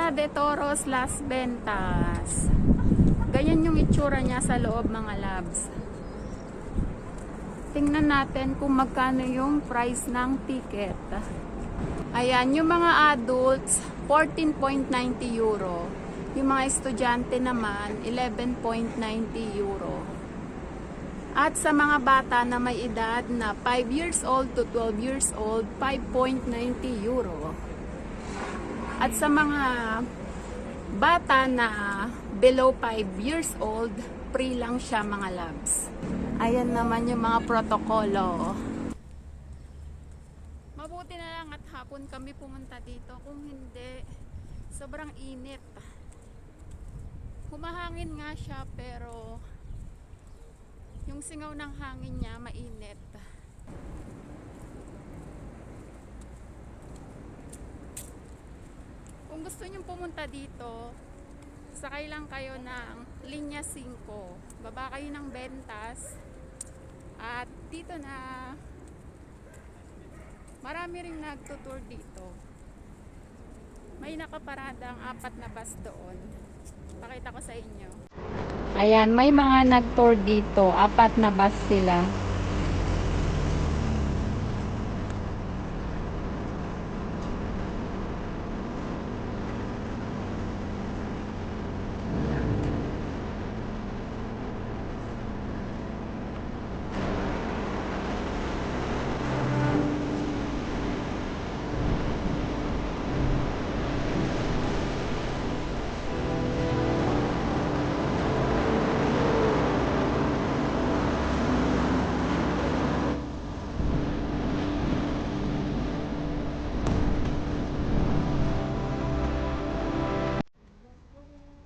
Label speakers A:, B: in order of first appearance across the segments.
A: Plaza de Toros, Las Ventas. Ganyan yung itsura niya sa loob, mga labs. Tingnan natin kung magkano yung price ng ticket. Ayan, yung mga adults, 14.90 euro. Yung mga estudyante naman, 11.90 euro. At sa mga bata na may edad na 5 years old to 12 years old, 5.90 euro. At sa mga bata na below 5 years old, free lang siya, mga labs. Ayan naman yung mga protokolo. Mabuti na lang at hapon kami pumunta dito. Kung hindi, sobrang init. Humahangin nga siya pero yung singaw ng hangin niya mainit. Kung gusto niyo pumunta dito, sakay lang kayo ng Linya 5. Baba kayo ng Ventas. At dito na marami ring nagtutour dito. May nakaparadang 4 na bus doon. Pakita ko sa inyo. Ayan, may mga nag-tour dito. 4 na bus sila.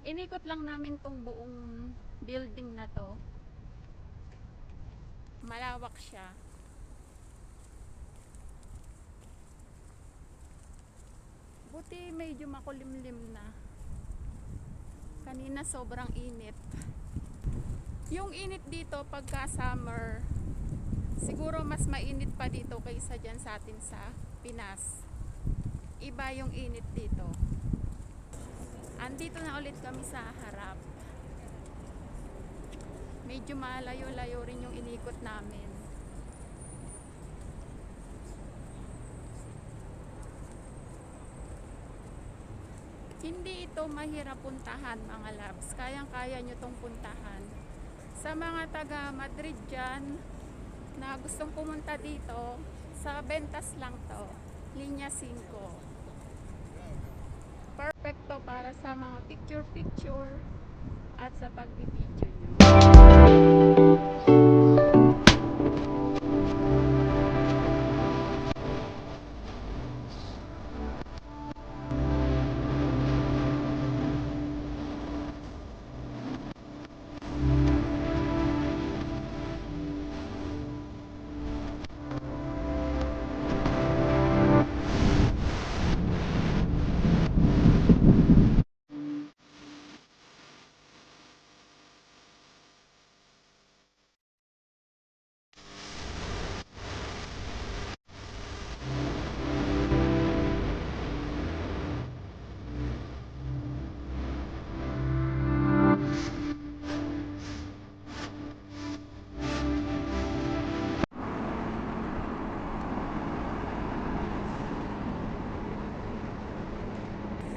A: Inikot lang namin tong buong building na to. Malawak siya. Buti medyo makulimlim na. Kanina sobrang init. Yung init dito pagka summer, siguro mas mainit pa dito kaysa dyan sa atin sa Pinas. Iba yung init dito. Andito na ulit kami sa harap. Medyo malayo-layo rin yung inikot namin. Hindi ito mahirap puntahan, mga labs. Kayang-kaya nyo tong puntahan. Sa mga taga Madrid dyan na gustong pumunta dito, sa Ventas lang to. Linya 5. Perfecto para sa mga picture-picture at sa pagbibideo nyo.